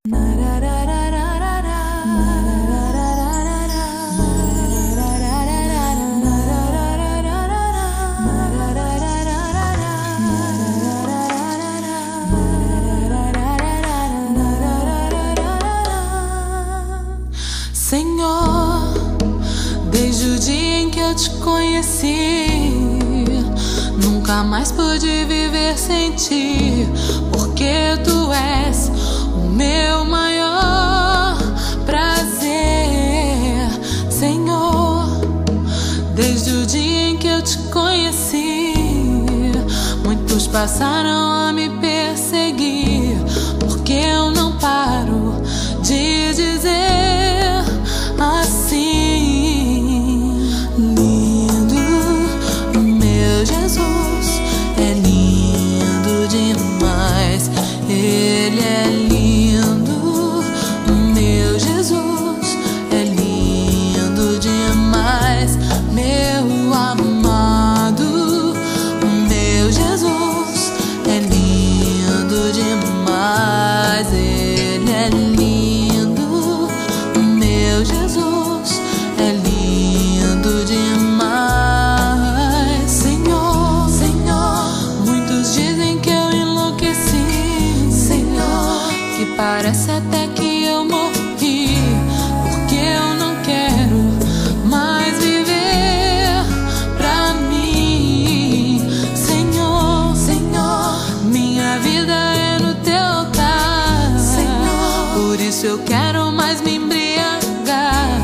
Senhor, desde o dia em que eu te conheci, nunca mais pude viver sem ti, porque tu és o meu maior prazer. Senhor, desde o dia em que eu te conheci, muitos passaram a me perseguir, porque eu não paro de dizer assim: lindo, meu Jesus, é lindo demais. Ele é lindo, meu Jesus, é lindo demais. Meu amado, meu Jesus, é lindo demais. Ele é lindo, meu Jesus, é lindo demais. Senhor, Senhor, muitos dizem que eu enlouqueci, Senhor, que parece até que eu morri, porque eu não quero mais viver pra mim. Senhor, Senhor, minha vida é no teu altar, Senhor, por isso eu quero mais me embriagar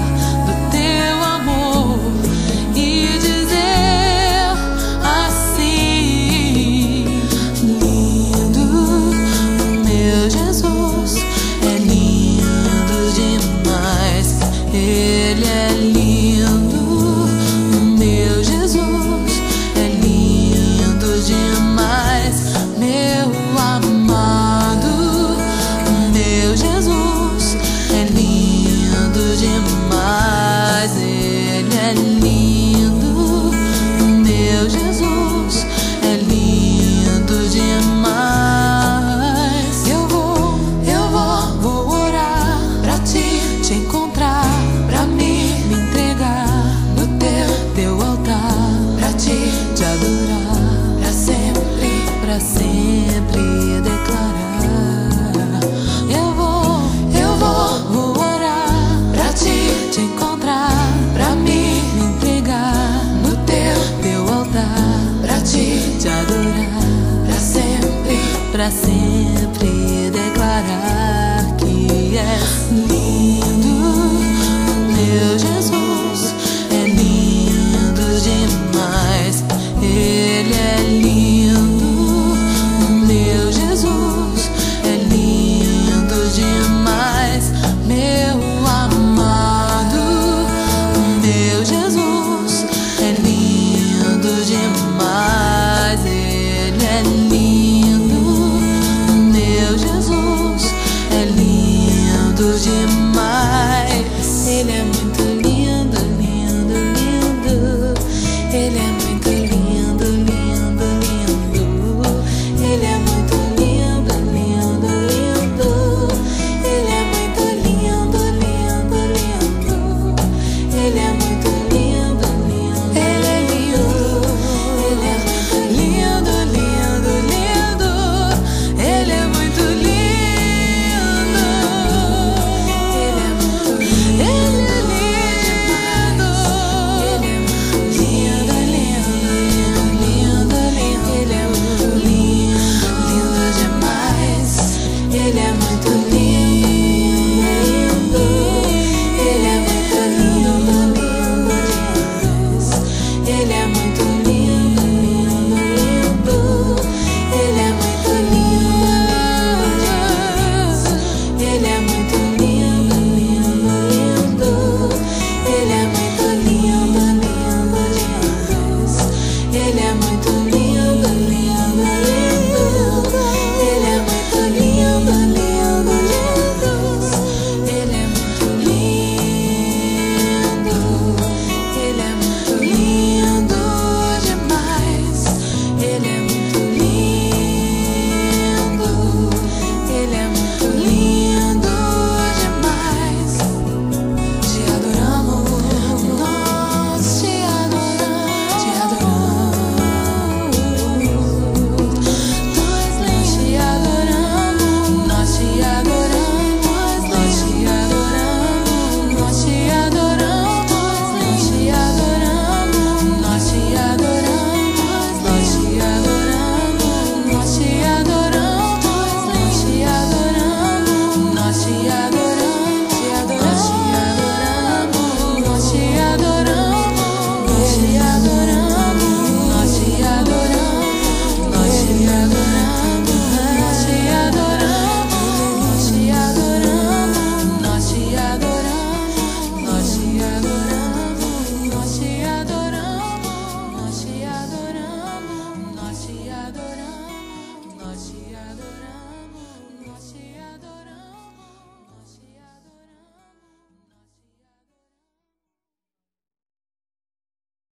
do teu amor e dizer assim: lindo, meu Jesus, é lindo demais. Ele é lindo, meu Jesus, é lindo demais. Meu amado, meu Jesus, é lindo demais. Ele é lindo, meu Jesus, é lindo demais. Vou orar pra te encontrar, pra me entregar no teu altar, pra te adorar, pra sempre declarar. Vou orar pra te encontrar, pra me entregar no teu altar, pra te adorar, pra sempre declarar que és lindo, meu Jesus, é lindo demais. Ele é lindo, meu Jesus, é lindo demais. Meu amado, meu Jesus, é lindo demais. Ele é lindo, meu Jesus, é lindo demais. Ele é muito lindo, lindo, lindo. Ele é muito lindo, lindo, lindo. Ele é muito lindo, lindo, lindo. Ele é muito lindo, lindo, lindo. Ele é muito lindo, lindo. Ele é lindo. Ele é lindo, lindo, lindo. Ele é muito lindo. Ele é muito lindo. Ele é lindo. Ele é lindo, lindo, lindo, lindo. Ele é muito lindo, lindo demais. Ele é muito lindo.